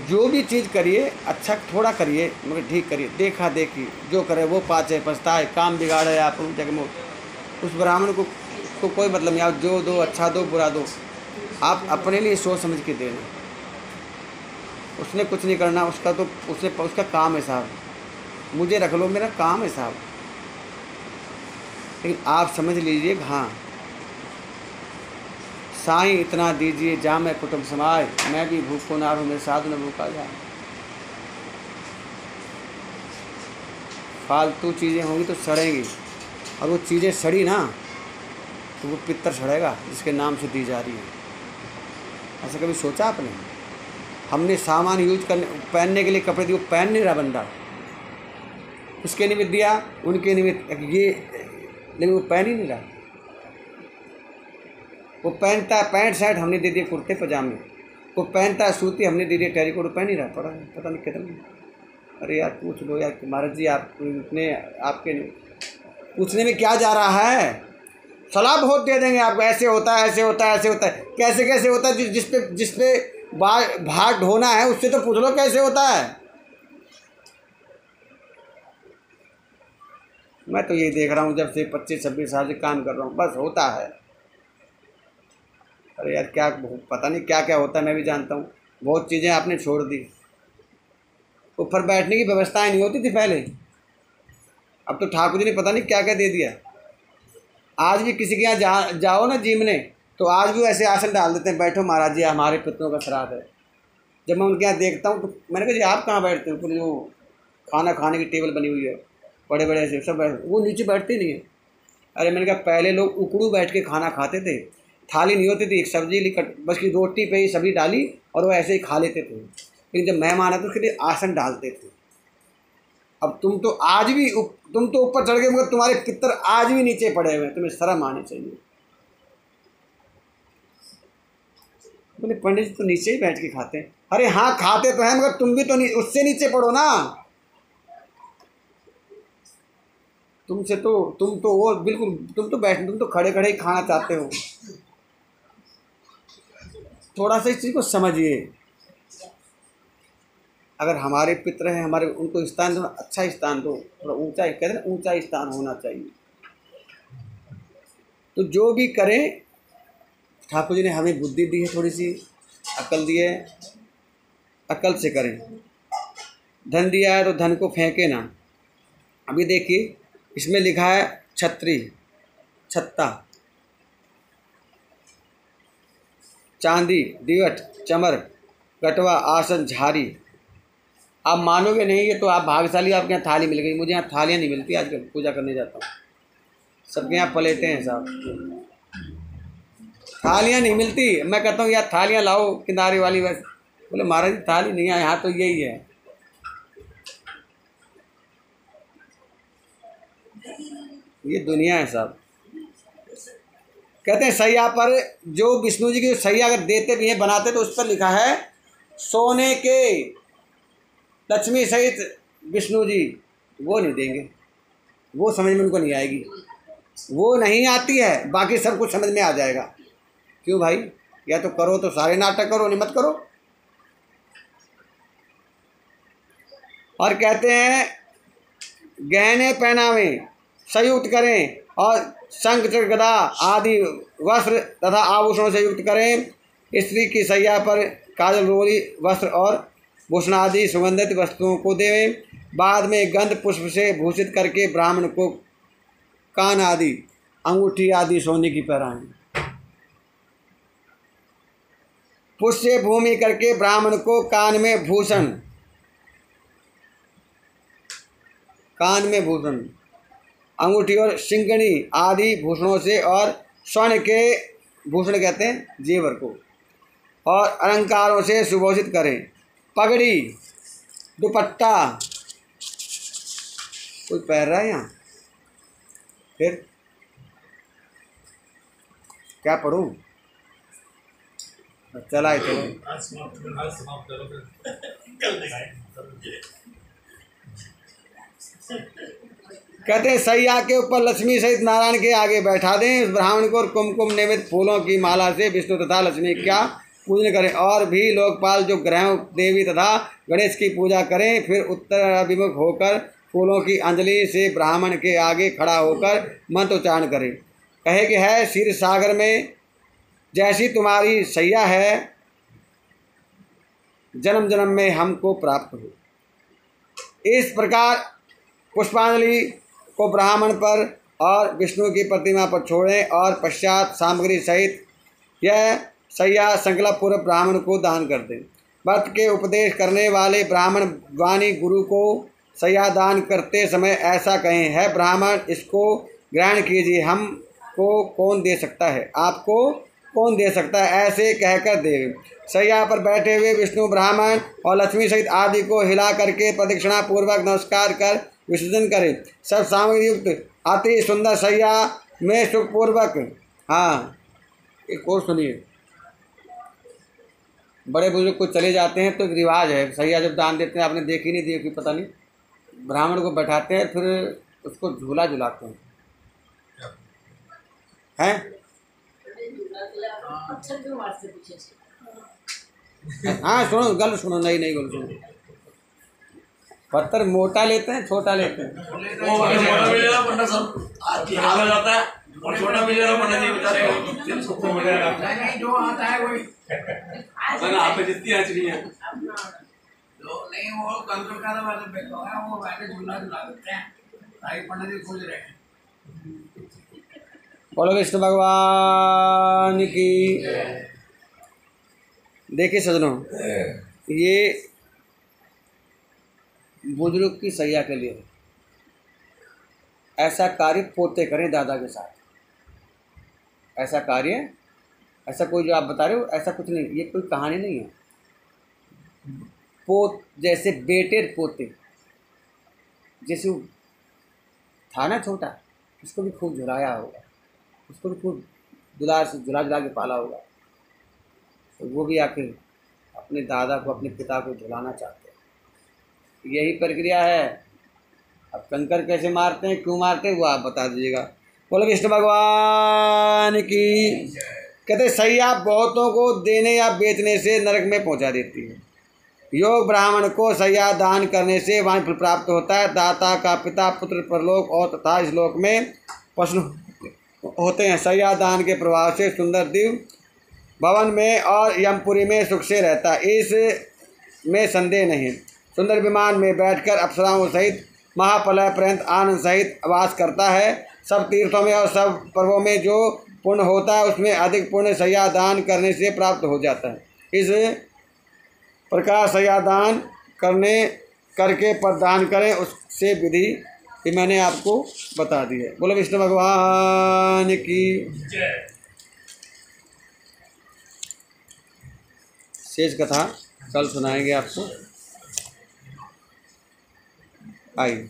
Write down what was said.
जो भी चीज़ करिए अच्छा थोड़ा करिए मगर ठीक करिए। देखा देखी जो करे वो पाचे पछताए, काम बिगाड़े आप जगह उस ब्राह्मण को कोई मतलब नहीं। आप जो दो अच्छा दो बुरा दो, आप अपने लिए सोच समझ के देना। उसने कुछ नहीं करना, उसका तो उसका काम है साहब, मुझे रख लो मेरा काम है साहब। लेकिन आप समझ लीजिए हाँ, साईं इतना दीजिए जामे कुटुंब समाज, मैं भी भूखो ना रहूं मेरे साधु न भूखा जाए। फालतू चीज़ें होंगी तो सड़ेंगी, और वो चीज़ें सड़ी ना तो वो पित्तर सड़ेगा जिसके नाम से दी जा रही है। ऐसा कभी सोचा आपने? हमने सामान यूज करने पहनने के लिए कपड़े दिए, वो पहन नहीं रहा बंदा, उसके निमित्त दिया उनके निमित्त ये, लेकिन वो पहन ही नहीं रहा। वो पहनता है पैंट शर्ट, हमने दे दिए कुर्ते पजामे। वो पहनता है सूती, हमने दे दिया टेरिकोट, वो पहन ही रहा, पता नहीं कितना। अरे यार पूछ लो यार महाराज जी, आप इतने आपके पूछने में क्या जा रहा है? सलाह बहुत दे देंगे आपको, ऐसे होता है ऐसे होता है ऐसे होता है। कैसे होता है? जिस पे भार ढोना है उससे तो पूछ लो कैसे होता है। मैं तो ये देख रहा हूँ जब से 25-26 साल से काम कर रहा हूँ, बस होता है। अरे यार क्या पता नहीं क्या क्या होता है, मैं भी जानता हूँ। बहुत चीज़ें आपने छोड़ दी। ऊपर बैठने की व्यवस्थाएं नहीं होती थी पहले, अब तो ठाकुर जी ने पता नहीं क्या क्या दे दिया। आज भी किसी के यहाँ जाओ ना जीमने, तो आज भी ऐसे आसन डाल देते हैं, बैठो महाराज जी हमारे पितरों का श्राद्ध है। जब मैं उनके यहाँ देखता हूँ तो मैंने कहा जी आप कहाँ बैठते हो? पूरी जो खाना खाने की टेबल बनी हुई है, बड़े बड़े ऐसे सब बैठ, वो नीचे बैठते नहीं है। अरे मैंने कहा पहले लोग उकड़ू बैठ के खाना खाते थे, थाली नहीं होती थी, एक सब्जी ली बस की रोटी पे ही सब्जी डाली और वो ऐसे ही खा लेते थे। लेकिन जब मेहमान आते तो उसके लिए आसन डालते थे। अब तुम तो आज भी तुम तो ऊपर चढ़ गए, मगर तुम्हारे पितर आज भी नीचे पड़े हुए हैं, तुम्हें शर्म आनी चाहिए। बोले पंडित जी तो नीचे ही बैठ के खाते हैं। अरे हाँ खाते तो हैं, मगर तुम भी तो उससे नीचे पड़ो ना। तुम तो वो बिल्कुल तुम तो खड़े खड़े ही खाना चाहते हो। थोड़ा सा इस चीज़ को समझिए। अगर हमारे पितर हैं, हमारे उनको स्थान दो, अच्छा स्थान दो, थोड़ा ऊंचा, कहते हैं ऊंचा स्थान होना चाहिए। तो जो भी करें, ठाकुर जी ने हमें बुद्धि दी है, थोड़ी सी अकल दी है, अकल से करें। धन दिया है तो धन को फेंके ना। अभी देखिए इसमें लिखा है छत्री, छत्ता, चांदी, दिवट, चमर, कटवा, आसन, झारी। आप मानोगे नहीं, ये तो आप भाग्यशाली, आपके यहाँ थाली मिल गई। मुझे यहाँ थालियाँ नहीं मिलती, आजकल पूजा करने जाता हूँ, सबके यहाँ प्लेटें हैं साहब, थालियाँ नहीं मिलती। मैं कहता हूँ यार थालियाँ लाओ किनारे वाली, बस बोले महाराज जी थाली नहीं है यहाँ, तो यही है। ये दुनिया है साहब। कहते हैं सैया पर जो विष्णु जी की सैया अगर देते भी हैं, बनाते, तो उस पर लिखा है सोने के लक्ष्मी सहित विष्णु जी। वो नहीं देंगे, वो समझ में उनको नहीं आएगी, वो नहीं आती है, बाकी सब कुछ समझ में आ जाएगा। क्यों भाई? या तो करो तो सारे नाटक करो, नहीं मत करो। और कहते हैं गहने पहनावे संयुक्त करें और शंख चक्र गदा आदि वस्त्र तथा आभूषणों से युक्त करें। स्त्री की सैया पर काजल रोली वस्त्र और भूषण आदि सुगंधित वस्तुओं को देवें। बाद में गंध पुष्प से भूषित करके ब्राह्मण को कान आदि अंगूठी आदि सोने की पहनाएं। पुष्य भूमि करके ब्राह्मण को कान में भूषण, अंगूठी और सिंगनी आदि भूषणों से, और स्वर्ण के भूषण कहते हैं जेवर को, और अलंकारों से सुभूषित करें। पगड़ी, दुपट्टा कोई पहन रहा है यहाँ? फिर क्या पढ़ूं? चला है चलो। कहते हैं सैया के ऊपर लक्ष्मी सहित नारायण के आगे बैठा दें। उस ब्राह्मण को और कुमकुम निमित्त फूलों की माला से विष्णु तथा लक्ष्मी का पूजन करें, और भी लोकपाल जो ग्रहों देवी तथा गणेश की पूजा करें। फिर उत्तर अभिमुख होकर फूलों की अंजलि से ब्राह्मण के आगे खड़ा होकर मंत्र उच्चारण करें। कहे कि है क्षीर सागर में जैसी तुम्हारी सैया है, जन्म जन्म में हमको प्राप्त हो। इस प्रकार पुष्पांजलि को ब्राह्मण पर और विष्णु की प्रतिमा पर छोड़ें और पश्चात सामग्री सहित यह सैया संकल्प पूर्वक ब्राह्मण को दान कर दें। व्रत के उपदेश करने वाले ब्राह्मण वाणी गुरु को सैया दान करते समय ऐसा कहें, है ब्राह्मण इसको ग्रहण कीजिए, हमको कौन दे सकता है, आपको कौन दे सकता है, ऐसे कहकर दे। सैया पर बैठे हुए विष्णु ब्राह्मण और लक्ष्मी सहित आदि को हिला करके प्रदक्षिणा पूर्वक नमस्कार कर विसर्जन करें। सब सामग्री युक्त अति सुंदर सैया में सुखपूर्वक। हाँ, एक और सुनिए, बड़े बुजुर्ग को चले जाते हैं तो एक रिवाज है, सैया जब दान देते हैं, आपने देखी नहीं देखी पता नहीं, ब्राह्मण को बैठाते हैं फिर उसको झूला झुलाते हैं, हैं? हाँ सुनो, गल सुनो, नहीं नहीं गल सुनो। पत्थर मोटा लेते हैं छोटा लेते हैं? और छोटा मिलेगा पंडित जी बेचारे को मिलेगा नहीं, जो आता है वही आप पे जितनी आचरी है तो नहीं, वो कंट्रोल का तो वैसे बैठो है, वो वैसे झूला झूला देते हैं, ताकि पंडित जी खोज रहे हैं। बोलो विष्णु भगवान की। देखिए सजनों, ये बुजुर्ग की सैया के लिए ऐसा कार्य पोते करें दादा के साथ, ऐसा कार्य, ऐसा कोई जो आप बता रहे हो ऐसा कुछ नहीं, ये कोई कहानी नहीं है। पोत जैसे बेटे पोते, जैसे था ना छोटा, उसको भी खूब झुलाया होगा, उसको भी खूब दुलार से झुला झुला के पाला होगा, तो वो भी आके अपने दादा को, अपने पिता को झुलाना चाहते हैं। यही प्रक्रिया है। अब कंकर कैसे मारते हैं, क्यों मारते हैं, वो आप बता दीजिएगा। बोलो विष्णु भगवान की। कहते सैया बहुतों को देने या बेचने से नरक में पहुंचा देती है। योग ब्राह्मण को सैया दान करने से वहाँ फल प्राप्त होता है। दाता का पिता पुत्र परलोक और तथा इस लोक में पशु होते हैं। सैया दान के प्रभाव से सुंदर दिव्य भवन में और यमपुरी में सुख से रहता है, इसमें संदेह नहीं। सुंदर विमान में बैठकर अप्सराओं सहित महाप्रलय पर्यंत आनंद सहित वास करता है। सब तीर्थों में और सब पर्वों में जो पुण्य होता है उसमें अधिक पुण्य सैया दान करने से प्राप्त हो जाता है। इस प्रकार सैया दान करके प्रदान करें, उससे विधि कि मैंने आपको बता दी है। बोलो विष्णु भगवान की। शेष कथा कल सुनाएंगे आपको। आइए।